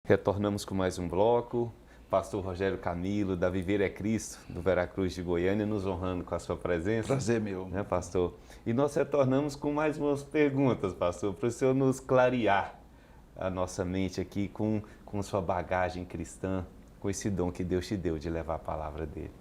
Retornamos com mais um bloco. Pastor Rogério Camilo, da Viver é Cristo, do Veracruz de Goiânia, nos honrando com a sua presença. Prazer meu. Né, pastor? E nós retornamos com mais umas perguntas, pastor, para o senhor nos clarear a nossa mente aqui com sua bagagem cristã, com esse dom que Deus te deu de levar a palavra dele.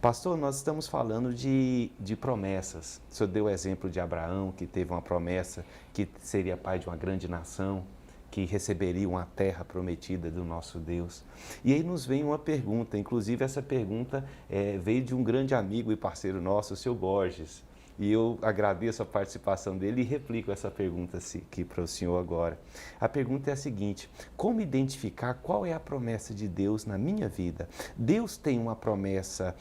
Pastor, nós estamos falando de promessas. O senhor deu o exemplo de Abraão, que teve uma promessa que seria pai de uma grande nação, que receberia uma terra prometida do nosso Deus. E aí nos vem uma pergunta, inclusive essa pergunta veio de um grande amigo e parceiro nosso, o seu Borges. E eu agradeço a participação dele e replico essa pergunta aqui para o senhor agora. A pergunta é a seguinte: como identificar qual é a promessa de Deus na minha vida? Deus tem uma promessa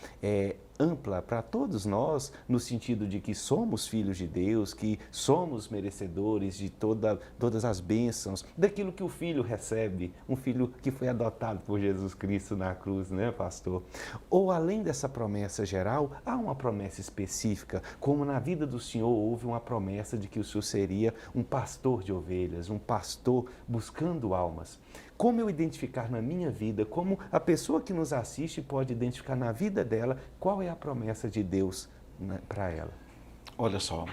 ampla para todos nós, no sentido de que somos filhos de Deus, que somos merecedores de todas as bênçãos, daquilo que o filho recebe, um filho que foi adotado por Jesus Cristo na cruz, né, pastor? Ou além dessa promessa geral, há uma promessa específica, como na vida do Senhor houve uma promessa de que o Senhor seria um pastor de ovelhas, um pastor buscando almas. Como eu identificar na minha vida, como a pessoa que nos assiste pode identificar na vida dela, qual é a promessa de Deus para ela? Olha só,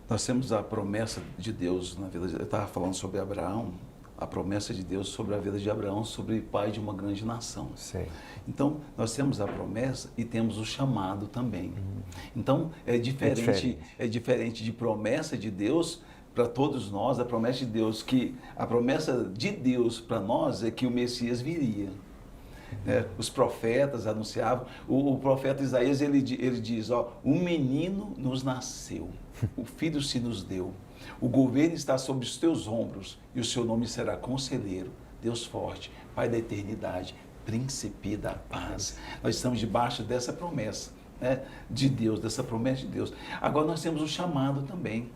nós temos a promessa de Deus na vida. Eu estava falando sobre Abraão, a promessa de Deus sobre a vida de Abraão, sobre pai de uma grande nação. Sim. Então, nós temos a promessa e temos o chamado também. Então, é diferente de promessa de Deus para todos nós, a promessa de Deus, a promessa de Deus para nós é que o Messias viria. Os profetas anunciavam, o profeta Isaías ele diz, um menino nos nasceu, o filho se nos deu, o governo está sobre os teus ombros e o seu nome será Conselheiro, Deus forte, Pai da eternidade, Príncipe da paz. Nós estamos debaixo dessa promessa, de Deus, dessa promessa de Deus. Agora nós temos o chamado também.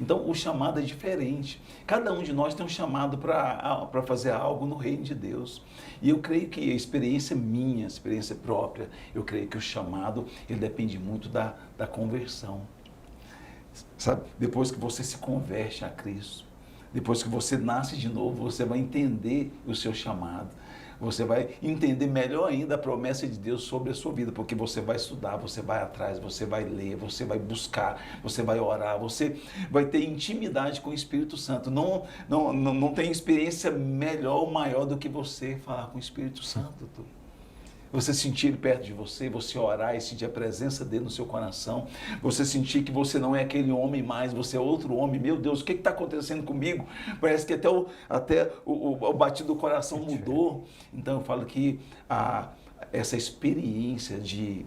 Então o chamado é diferente. Cada um de nós tem um chamado para fazer algo no reino de Deus. E eu creio que a experiência minha, a experiência própria, eu creio que o chamado ele depende muito da conversão. Sabe? Depois que você se converte a Cristo, depois que você nasce de novo, você vai entender o seu chamado. Você vai entender melhor ainda a promessa de Deus sobre a sua vida, porque você vai estudar, você vai atrás, você vai ler, você vai buscar, você vai orar, você vai ter intimidade com o Espírito Santo. Não tem experiência melhor ou maior do que você falar com o Espírito Santo. Você sentir ele perto de você, você orar e sentir a presença dele no seu coração, você sentir que você não é aquele homem mais, você é outro homem. Meu Deus, o que está acontecendo comigo? Parece que até o batido do coração mudou. Então eu falo que essa experiência de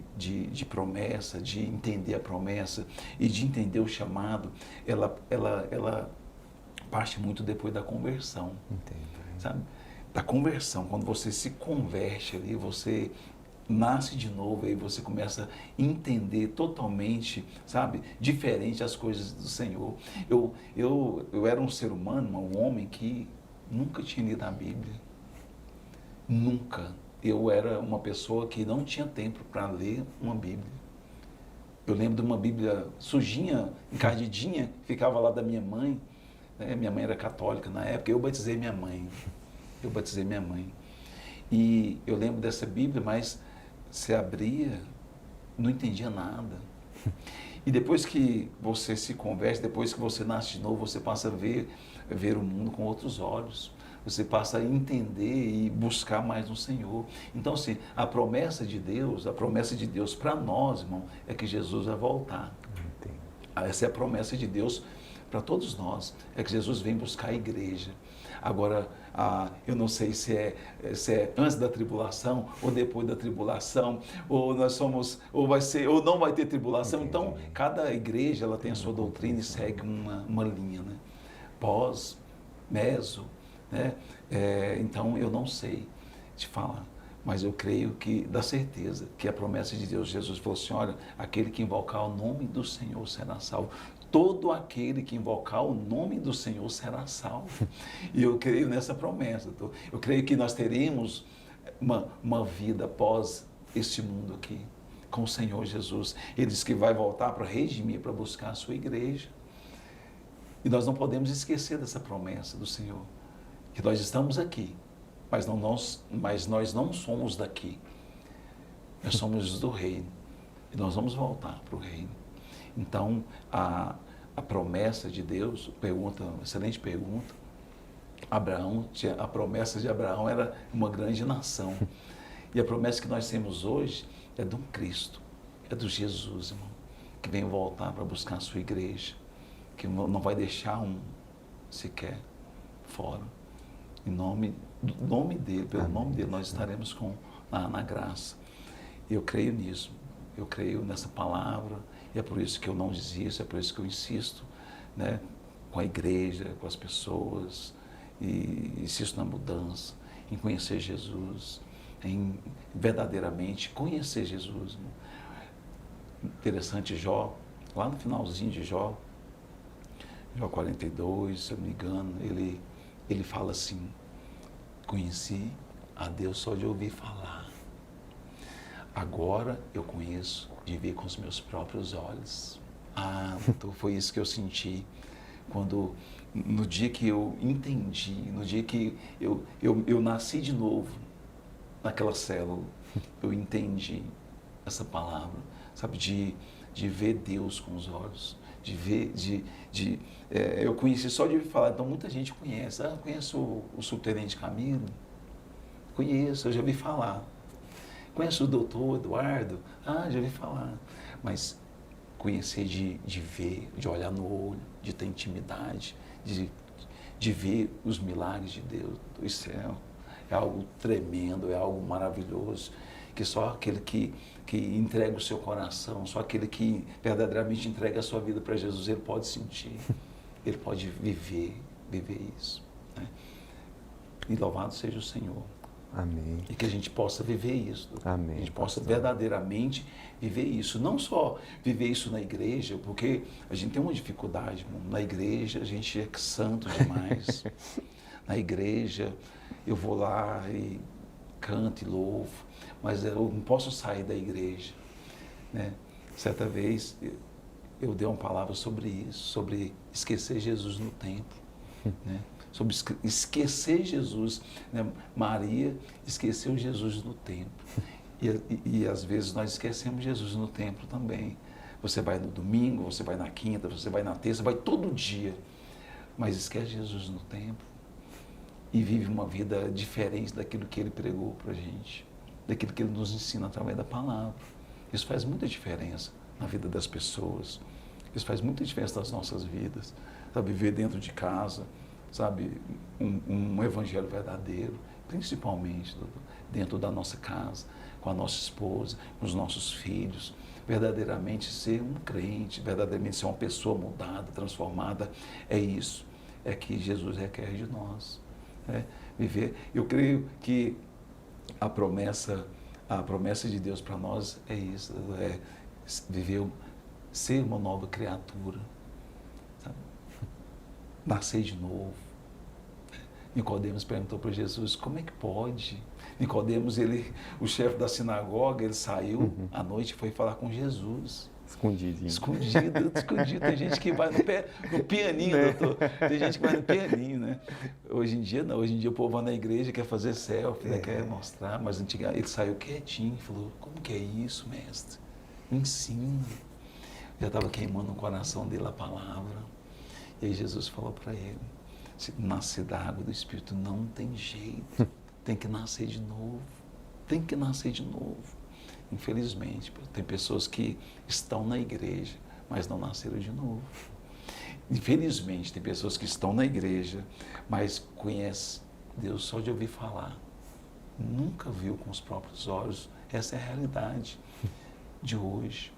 promessa, de entender a promessa e de entender o chamado, ela parte muito depois da conversão. Entendo. Sabe? Da conversão, quando você se converte ali, você nasce de novo, aí você começa a entender totalmente, sabe, diferente as coisas do Senhor. Eu era um ser humano, um homem que nunca tinha lido a Bíblia, nunca. Eu era uma pessoa que não tinha tempo para ler uma Bíblia. Eu lembro de uma Bíblia sujinha, encardidinha, que ficava lá da minha mãe, minha mãe era católica na época, eu batizei minha mãe. E eu lembro dessa Bíblia, mas você abria, não entendia nada. E depois que você se converte, depois que você nasce de novo, você passa a ver o mundo com outros olhos. Você passa a entender e buscar mais no Senhor. Então, assim, a promessa de Deus para nós, irmão, é que Jesus vai voltar. Essa é a promessa de Deus para todos nós, é que Jesus vem buscar a igreja. Agora, eu não sei se é antes da tribulação ou depois da tribulação, ou ou não vai ter tribulação. Então, cada igreja ela tem a sua doutrina e segue uma linha, né? Pós, meso, né? Então, eu não sei te falar, mas eu creio que dá certeza que a promessa de Deus, Jesus falou assim, olha, aquele que invocar o nome do Senhor será salvo. Todo aquele que invocar o nome do Senhor será salvo. E eu creio nessa promessa. Eu creio que nós teremos uma vida após este mundo aqui, com o Senhor Jesus. Ele diz que vai voltar para redimir, para buscar a sua igreja. E nós não podemos esquecer dessa promessa do Senhor, que nós estamos aqui mas nós não somos daqui. Nós somos do reino. E nós vamos voltar para o reino. Então, a promessa de Deus, excelente pergunta. A promessa de Abraão era uma grande nação. E a promessa que nós temos hoje é de um Cristo, é do Jesus, irmão, que vem voltar para buscar a sua igreja, que não vai deixar um sequer fora. Em nome dele, pelo nome dele, nós estaremos na graça. Eu creio nisso, eu creio nessa palavra, e é por isso que eu não desisto, é por isso que eu insisto, né, com a igreja, com as pessoas, e insisto na mudança, em conhecer Jesus, em verdadeiramente conhecer Jesus. Interessante, Jó, lá no finalzinho de Jó 42, se eu não me engano, ele fala assim: conheci a Deus só de ouvir falar. Agora eu conheço de ver com os meus próprios olhos. Então foi isso que eu senti no dia que eu entendi, no dia que eu nasci de novo naquela célula, eu entendi essa palavra, sabe, de ver Deus com os olhos, de ver, eu conheci só de ouvir falar. Então muita gente conhece. Conheço o subtenente Camilo? Conheço, eu já ouvi falar. Conheço o doutor Eduardo? Já ouvi falar. Mas conhecer de ver, de olhar no olho, de ter intimidade, de ver os milagres de Deus do céu, é algo tremendo, é algo maravilhoso, que só aquele que entrega o seu coração, só aquele que verdadeiramente entrega a sua vida para Jesus, ele pode sentir, ele pode viver isso, né? E louvado seja o Senhor. Amém. E que a gente possa viver isso. Amém. A gente possa verdadeiramente viver isso. Não só viver isso na igreja, porque a gente tem uma dificuldade, irmão. Na igreja a gente é santo demais. Na igreja eu vou lá e canto e louvo, mas eu não posso sair da igreja, né? Certa vez eu dei uma palavra sobre isso, sobre esquecer Jesus no templo, né? Sobre esquecer Jesus, né? Maria esqueceu Jesus no templo. E às vezes nós esquecemos Jesus no templo também. Você vai no domingo, você vai na quinta, você vai na terça, vai todo dia, mas esquece Jesus no templo e vive uma vida diferente daquilo que ele pregou para a gente, daquilo que ele nos ensina através da palavra. Isso faz muita diferença na vida das pessoas, isso faz muita diferença nas nossas vidas, sabe? Viver dentro de casa, sabe, um evangelho verdadeiro, principalmente dentro da nossa casa, com a nossa esposa, com os nossos filhos, verdadeiramente ser um crente, verdadeiramente ser uma pessoa mudada, transformada, é isso, é que Jesus requer de nós, né? Viver, eu creio que a promessa de Deus para nós é isso, é viver, ser uma nova criatura, sabe? Nascer de novo. Nicodemos perguntou para Jesus, como é que pode? Nicodemos, o chefe da sinagoga, ele saiu à noite e foi falar com Jesus. Escondidinho. Escondido. Tem gente que vai no pianinho, né? Doutor. Tem gente que vai no pianinho, né? Hoje em dia não, hoje em dia o povo vai na igreja, quer fazer selfie, né? Quer mostrar, mas antigamente ele saiu quietinho e falou, como que é isso, mestre? Me ensina. Já estava queimando no coração dele a palavra. E aí Jesus falou para ele, se nascer da água do Espírito não tem jeito, tem que nascer de novo, tem que nascer de novo. Infelizmente, tem pessoas que estão na igreja, mas não nasceram de novo. Infelizmente, tem pessoas que estão na igreja, mas conhecem Deus só de ouvir falar. Nunca viu com os próprios olhos. Essa é a realidade de hoje,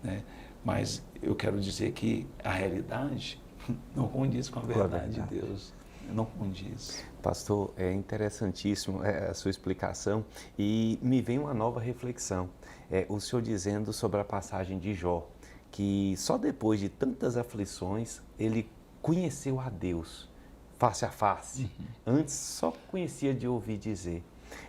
né? Mas eu quero dizer que a realidade não condiz com a verdade de Deus. Não condiz. Pastor, é interessantíssimo a sua explicação e me vem uma nova reflexão. O senhor dizendo sobre a passagem de Jó, que só depois de tantas aflições ele conheceu a Deus face a face. Antes só conhecia de ouvir dizer.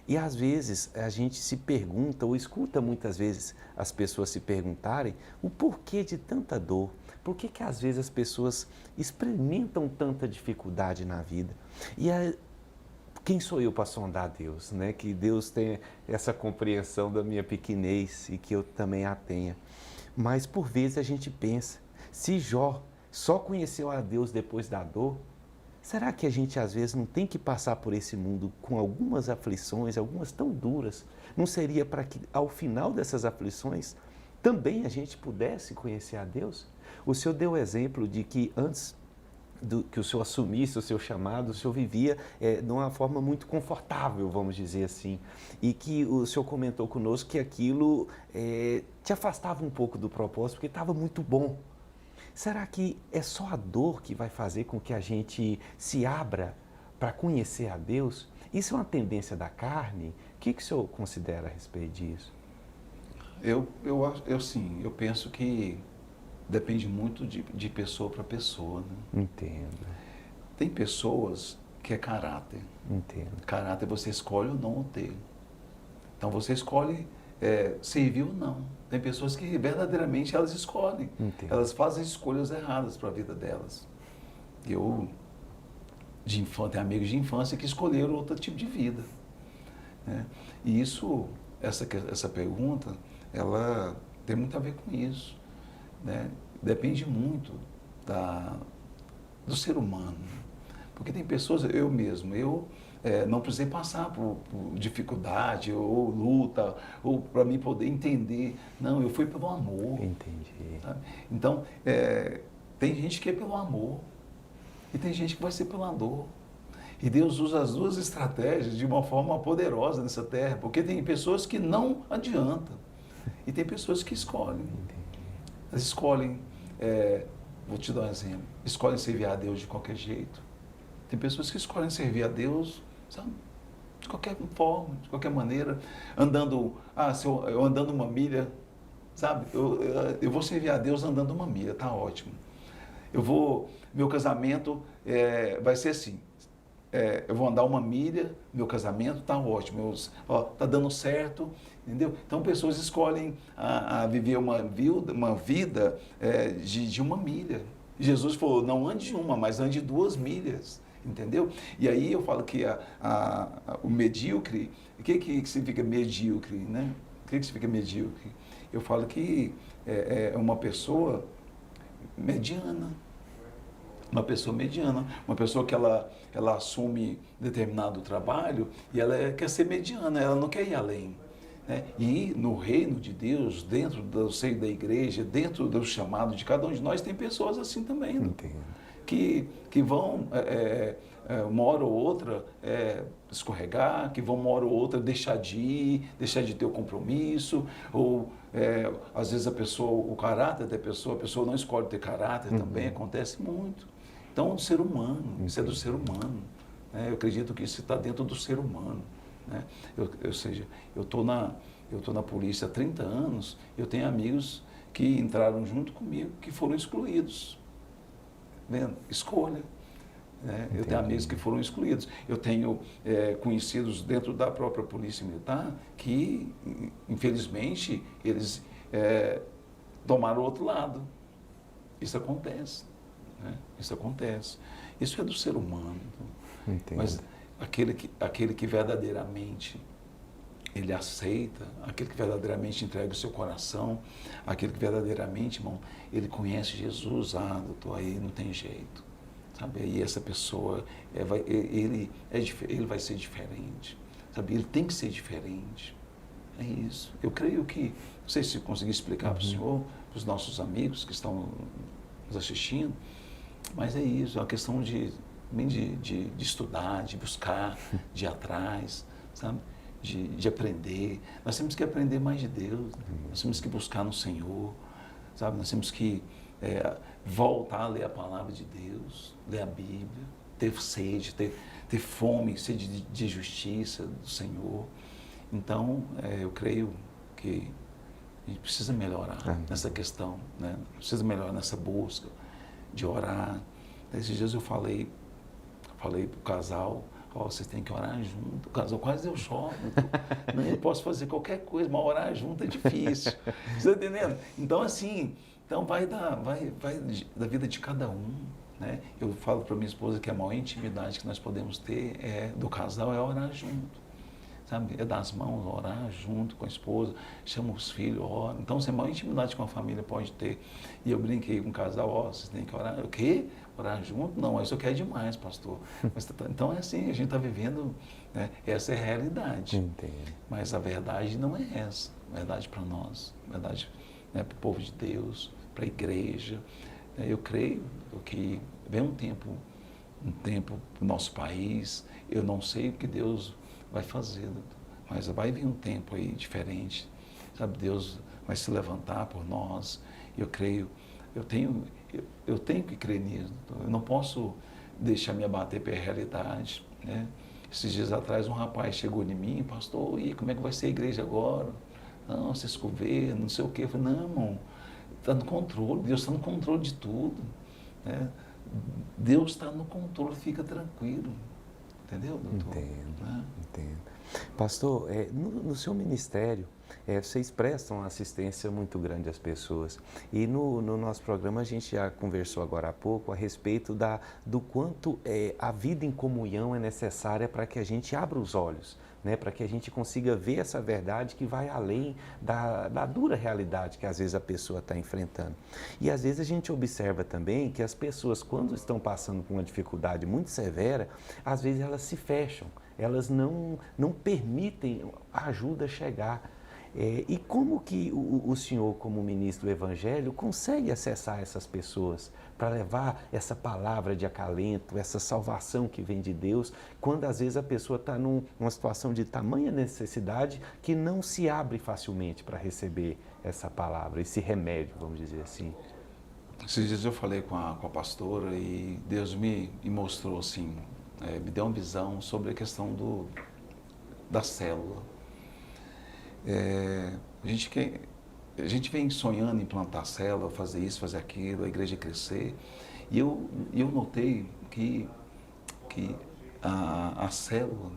E às vezes a gente se pergunta, ou escuta muitas vezes as pessoas se perguntarem o porquê de tanta dor. Por que às vezes as pessoas experimentam tanta dificuldade na vida? Por quem sou eu para sondar Deus, né? Que Deus tenha essa compreensão da minha pequenez e que eu também a tenha. Mas por vezes a gente pensa, se Jó só conheceu a Deus depois da dor, será que a gente às vezes não tem que passar por esse mundo com algumas aflições, algumas tão duras? Não seria para que ao final dessas aflições também a gente pudesse conhecer a Deus? O Senhor deu o exemplo de que antes que o Senhor assumisse o seu chamado, o Senhor vivia de uma forma muito confortável, vamos dizer assim, e que o Senhor comentou conosco que aquilo te afastava um pouco do propósito, porque estava muito bom. Será que é só a dor que vai fazer com que a gente se abra para conhecer a Deus? Isso é uma tendência da carne? O que o Senhor considera a respeito disso? Eu penso que depende muito de pessoa para pessoa, né? Entendo. Tem pessoas que é caráter. Entendo. Caráter você escolhe ou não ter. Então você escolhe servir ou não. Tem pessoas que verdadeiramente elas escolhem. Entendo. Elas fazem escolhas erradas para a vida delas. Eu tenho amigos de infância que escolheram outro tipo de vida, né? E essa pergunta, ela tem muito a ver com isso, né? Depende muito do ser humano, porque tem pessoas, eu mesmo, não precisei passar por dificuldade ou luta, ou para mim poder entender, não, eu fui pelo amor. Entendi. Sabe? Então, tem gente que é pelo amor e tem gente que vai ser pela dor. E Deus usa as duas estratégias de uma forma poderosa nessa terra, porque tem pessoas que não adiantam e tem pessoas que escolhem. Elas escolhem, vou te dar um exemplo, escolhem servir a Deus de qualquer jeito. Tem pessoas que escolhem servir a Deus, sabe, de qualquer forma, de qualquer maneira, se eu andando uma milha, sabe, eu vou servir a Deus andando uma milha, tá ótimo. Meu casamento vai ser assim, eu vou andar uma milha, meu casamento tá ótimo, tá dando certo, entendeu? Então pessoas escolhem a viver uma vida de uma milha. Jesus falou, não ande uma, mas ande 2 milhas, entendeu? E aí eu falo que o medíocre, o que significa medíocre, né? O que significa medíocre? Eu falo que é uma pessoa mediana. Uma pessoa mediana, uma pessoa que ela assume determinado trabalho e ela quer ser mediana, ela não quer ir além, né? E no reino de Deus, dentro do seio da igreja, dentro do chamado de cada um de nós, tem pessoas assim também, né? Que vão, uma hora ou outra, escorregar, que vão uma hora ou outra deixar de ir, deixar de ter o compromisso, ou às vezes o caráter da pessoa, a pessoa não escolhe ter caráter também, acontece muito. Então, do ser humano, isso é do ser humano, né? Eu acredito que isso está dentro do ser humano, né? Ou seja, eu estou na polícia há 30 anos, eu tenho amigos que entraram junto comigo, que foram excluídos. Vendo? Escolha. Né? Eu tenho amigos que foram excluídos. Eu tenho conhecidos dentro da própria Polícia Militar que, infelizmente, eles tomaram o outro lado. Isso acontece. Né? Isso acontece. Isso é do ser humano. Então. Mas aquele que verdadeiramente ele aceita, aquele que verdadeiramente entrega o seu coração, aquele que verdadeiramente, irmão, ele conhece Jesus, doutor, aí não tem jeito, sabe? Aí essa pessoa, ele vai ser diferente, sabe? Ele tem que ser diferente. É isso. Eu creio que, não sei se consegui explicar para o senhor, para os nossos amigos que estão nos assistindo, mas é isso, é uma questão de estudar, de buscar, de ir atrás, sabe? De aprender. Nós temos que aprender mais de Deus, nós temos que buscar no Senhor, sabe? Nós temos que voltar a ler a palavra de Deus, ler a Bíblia, ter sede, ter fome, sede de justiça do Senhor. Então, eu creio que a gente precisa melhorar nessa questão, né? Precisa melhorar nessa busca de orar. Esses dias eu falei para o casal, vocês têm que orar junto. O casal quase deu choque. Eu posso fazer qualquer coisa, mas orar junto é difícil. Você está entendendo? Então, assim, vai da vida de cada um. né? Eu falo para minha esposa que a maior intimidade que nós podemos ter do casal é orar junto. Sabe? É dar as mãos, orar junto com a esposa, chama os filhos, ora. Então, isso é a maior intimidade que uma família pode ter. E eu brinquei com o casal, vocês têm que orar. O quê? Orar junto? Não, isso aqui é demais, pastor. Então, é assim, a gente está vivendo, né? Essa é a realidade. Entendo. Mas a verdade não é essa. A verdade para nós, a verdade, né, para o povo de Deus, para a igreja. Eu creio que vem um tempo para o nosso país. Eu não sei o que Deus vai fazer, mas vai vir um tempo aí diferente, sabe? Deus vai se levantar por nós. Eu creio, eu tenho que crer nisso. Eu não posso deixar me abater pela realidade, né? Esses dias atrás um rapaz chegou em mim, pastor, e como é que vai ser a igreja agora? Não, vocês governo, não sei o quê. Eu falei, não, irmão, está no controle, Deus está no controle de tudo, né? Deus está no controle, fica tranquilo. Entendeu, doutor? Entendo. Pastor, no seu ministério, vocês prestam assistência muito grande às pessoas. E no nosso programa a gente já conversou agora há pouco a respeito do quanto a vida em comunhão é necessária para que a gente abra os olhos, né, para que a gente consiga ver essa verdade que vai além da dura realidade que às vezes a pessoa está enfrentando. E às vezes a gente observa também que as pessoas, quando estão passando por uma dificuldade muito severa, às vezes elas se fecham, elas não permitem a ajuda chegar. E como que o senhor, como ministro do Evangelho, consegue acessar essas pessoas para levar essa palavra de acalento, essa salvação que vem de Deus, quando às vezes a pessoa está numa situação de tamanha necessidade que não se abre facilmente para receber essa palavra, esse remédio, vamos dizer assim? Esses dias eu falei com a pastora e Deus me mostrou assim, me deu uma visão sobre a questão da célula. A gente vem sonhando em plantar célula, fazer isso, fazer aquilo, a igreja crescer. E eu notei que a célula,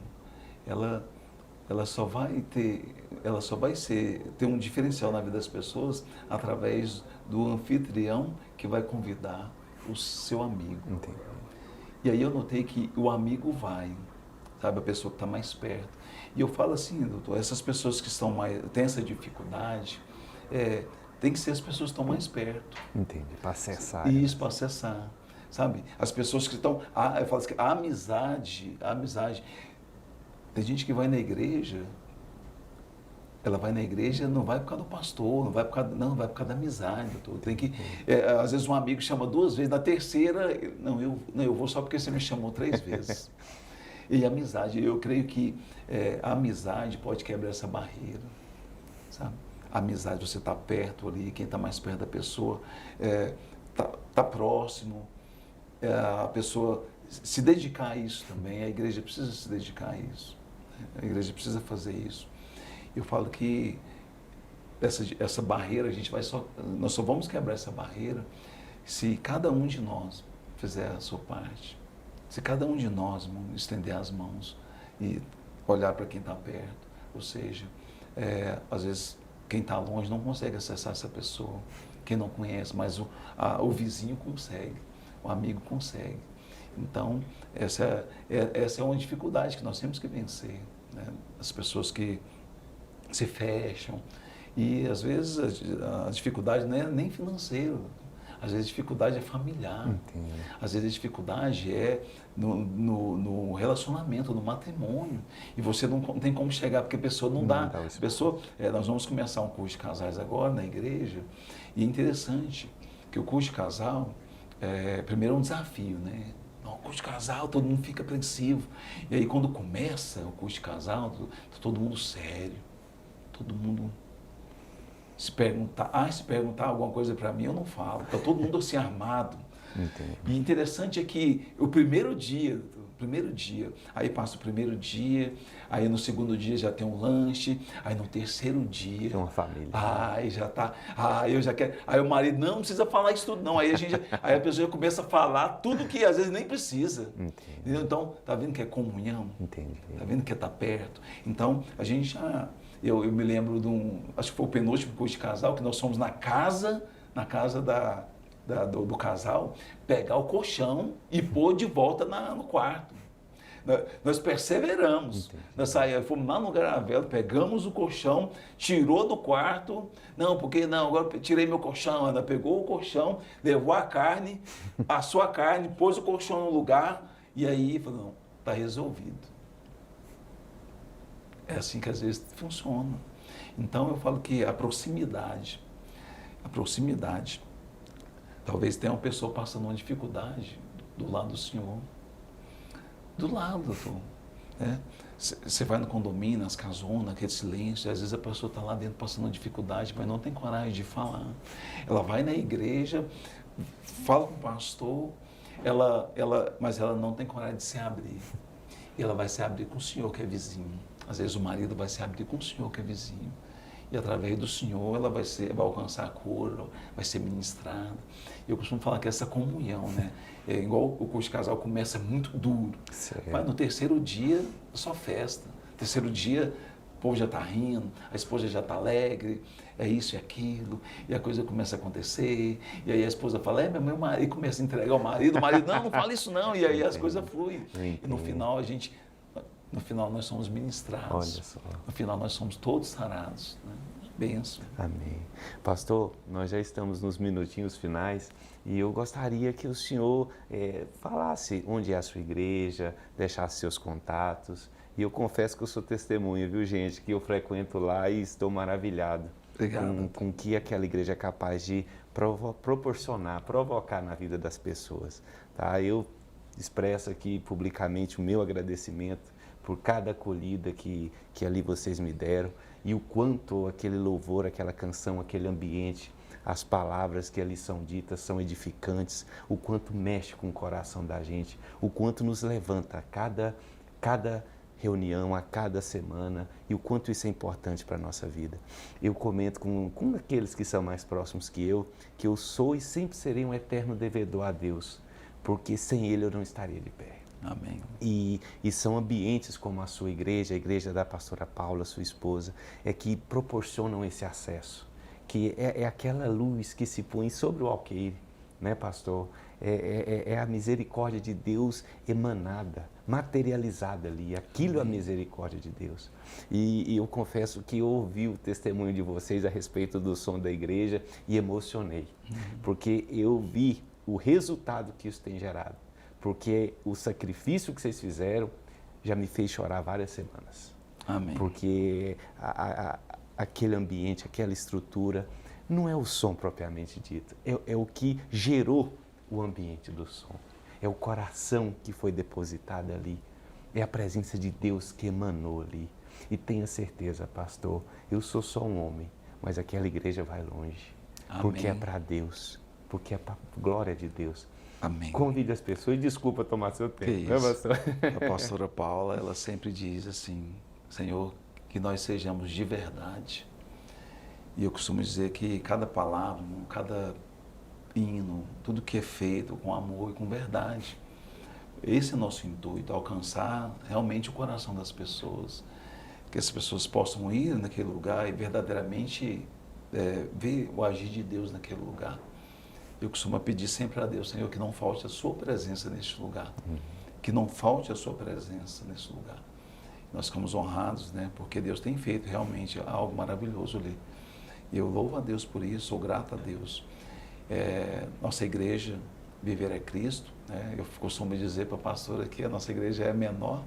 ela só vai ter um diferencial na vida das pessoas através do anfitrião que vai convidar o seu amigo. Entendi. E aí eu notei que o amigo vai, sabe, a pessoa que está mais perto. E eu falo assim, doutor, essas pessoas que têm essa dificuldade, tem que ser as pessoas que estão mais perto. Entendi, para acessar. Isso, para acessar, sabe? As pessoas que estão... eu falo assim, a amizade, tem gente que vai na igreja, ela vai na igreja, não vai por causa do pastor, vai por causa da amizade, doutor. Tem que, às vezes um amigo chama 2 vezes, na terceira, eu vou só porque você me chamou 3 vezes. E a amizade, eu creio que a amizade pode quebrar essa barreira, sabe? A amizade, você está perto ali, quem está mais perto da pessoa, tá próximo, a pessoa se dedicar a isso também, a igreja precisa se dedicar a isso, né? A igreja precisa fazer isso. Eu falo que essa barreira, nós só vamos quebrar essa barreira se cada um de nós fizer a sua parte. Se cada um de nós, irmão, estender as mãos e olhar para quem está perto, ou seja, às vezes quem está longe não consegue acessar essa pessoa, quem não conhece, mas o vizinho consegue, o amigo consegue. Então, essa é uma dificuldade que nós temos que vencer, né? As pessoas que se fecham e às vezes a dificuldade não é nem financeira. Às vezes a dificuldade é familiar. Entendi. Às vezes a dificuldade é no relacionamento, no matrimônio. E você não tem como chegar, porque a pessoa não dá. Nós vamos começar um curso de casais agora na igreja. E é interessante que o curso de casal, primeiro é um desafio, né? No curso de casal, todo mundo fica apreensivo. E aí quando começa o curso de casal, tá todo mundo sério. Todo mundo... Se perguntar alguma coisa para mim, eu não falo. Está todo mundo assim armado. Entendi. E interessante é que o primeiro dia, aí passa o primeiro dia, aí no segundo dia já tem um lanche, aí no terceiro dia... Tem uma família. Aí já tá, eu já quero... Aí o marido, não precisa falar isso tudo não. Aí a pessoa já começa a falar tudo que às vezes nem precisa. Entendi. Então, tá vendo que é comunhão? Entendi. Tá vendo que é estar perto? Então, a gente já... Eu me lembro acho que foi o penúltimo curso de casal, que nós fomos na casa do casal pegar o colchão e pôr de volta no quarto. Nós perseveramos. Nós fomos lá no Garavelo, pegamos o colchão, tirou do quarto. Não, porque não, agora tirei meu colchão. Ela pegou o colchão, levou a carne, assou a carne, pôs o colchão no lugar e aí falou, não, está resolvido. É assim que às vezes funciona. Então eu falo que a proximidade, talvez tenha uma pessoa passando uma dificuldade do lado do Senhor. Do lado, doutor. Você vai no condomínio, nas casonas, aquele silêncio, às vezes a pessoa está lá dentro passando uma dificuldade, mas não tem coragem de falar. Ela vai na igreja, fala com o pastor, mas ela não tem coragem de se abrir. E ela vai se abrir com o Senhor que é vizinho. Às vezes o marido vai se abrir com o Senhor que é vizinho. E através do Senhor ela vai alcançar a cura, vai ser ministrada. Eu costumo falar que essa comunhão, né? É igual o curso de casal começa muito duro, mas no terceiro dia é só festa. No terceiro dia o povo já está rindo, a esposa já está alegre, é isso e aquilo, e a coisa começa a acontecer, e aí a esposa fala, meu marido, e começa a entregar o marido não fala isso não, e aí as coisas fluem. E no final nós somos ministrados. Olha só. No final nós somos todos sarados, né? Benção. Amém. Pastor, nós já estamos nos minutinhos finais e eu gostaria que o senhor falasse onde é a sua igreja, deixasse seus contatos. E eu confesso que eu sou testemunha, viu, gente, que eu frequento lá e estou maravilhado com o que aquela igreja é capaz de provocar na vida das pessoas. Tá? Eu expresso aqui publicamente o meu agradecimento por cada acolhida que ali vocês me deram e o quanto aquele louvor, aquela canção, aquele ambiente, as palavras que ali são ditas são edificantes, o quanto mexe com o coração da gente, o quanto nos levanta a cada reunião, a cada semana e o quanto isso é importante para a nossa vida. Eu comento com aqueles que são mais próximos que eu sou e sempre serei um eterno devedor a Deus, porque sem Ele eu não estaria de pé. Amém. E são ambientes como a sua igreja, a igreja da pastora Paula, sua esposa, que proporcionam esse acesso, que é aquela luz que se põe sobre o alqueire, né, pastor? É a misericórdia de Deus emanada, materializada ali, aquilo é a misericórdia de Deus. E eu confesso que eu ouvi o testemunho de vocês a respeito do som da igreja e emocionei, porque eu vi o resultado que isso tem gerado. Porque o sacrifício que vocês fizeram já me fez chorar várias semanas. Amém. Porque aquele ambiente, aquela estrutura, não é o som propriamente dito, é o que gerou o ambiente do som. É o coração que foi depositado ali, é a presença de Deus que emanou ali. E tenha certeza, pastor, eu sou só um homem, mas aquela igreja vai longe. Amém. Porque é para Deus, porque é para a glória de Deus. Amém. Convide as pessoas e desculpa tomar seu tempo. Que isso? A pastora Paula, ela sempre diz assim, Senhor, que nós sejamos de verdade. E eu costumo dizer que cada palavra, cada hino, tudo que é feito com amor e com verdade. Esse é o nosso intuito, alcançar realmente o coração das pessoas. Que as pessoas possam ir naquele lugar e verdadeiramente ver o agir de Deus naquele lugar. Eu costumo pedir sempre a Deus, Senhor, que não falte a sua presença neste lugar. Que não falte a sua presença nesse lugar. Nós ficamos honrados, né? Porque Deus tem feito realmente algo maravilhoso ali. E eu louvo a Deus por isso, sou grato a Deus. Nossa igreja, Viver é Cristo, né? Eu costumo dizer para a pastora que a nossa igreja é a menor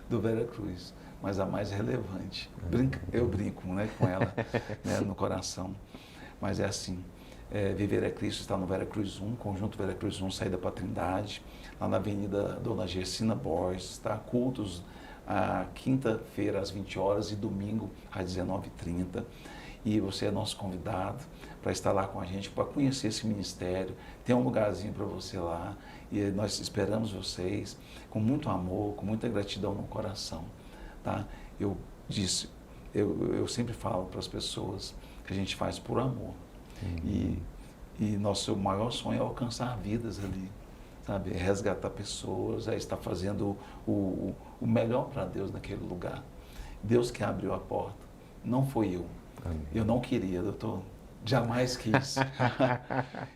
do Vera Cruz, mas a mais relevante. Eu brinco, né, com ela, né, no coração. Mas é assim. Viver é Cristo está no Vera Cruz 1, Conjunto Vera Cruz 1, saída para a Trindade, lá na Avenida Dona Gersina Borges, tá? Cultos a quinta-feira às 20 horas e domingo às 19h30. E você é nosso convidado para estar lá com a gente, para conhecer esse ministério. Tem um lugarzinho para você lá e nós esperamos vocês com muito amor, com muita gratidão no coração, tá? Eu sempre falo para as pessoas que a gente faz por amor. E nosso maior sonho é alcançar vidas ali, sabe? É resgatar pessoas, é estar fazendo o melhor para Deus naquele lugar. Deus que abriu a porta, não foi eu. Amém. Eu não queria, doutor. Jamais quis.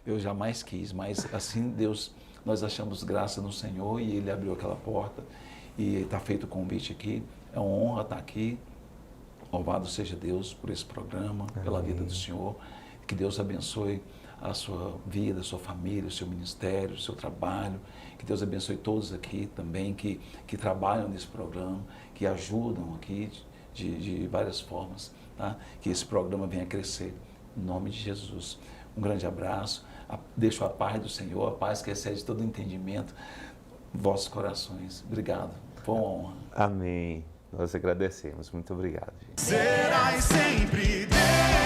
Eu jamais quis, mas assim Deus, nós achamos graça no Senhor e Ele abriu aquela porta e está feito o convite aqui. É uma honra estar aqui. Louvado seja Deus por esse programa, pela vida do Senhor. Que Deus abençoe a sua vida, a sua família, o seu ministério, o seu trabalho. Que Deus abençoe todos aqui também que trabalham nesse programa, que ajudam aqui de várias formas. Tá? Que esse programa venha crescer. Em nome de Jesus. Um grande abraço. Deixo a paz do Senhor, a paz que excede todo entendimento, vossos corações. Obrigado. Foi uma honra. Amém. Nós agradecemos. Muito obrigado, gente. Serás sempre Deus.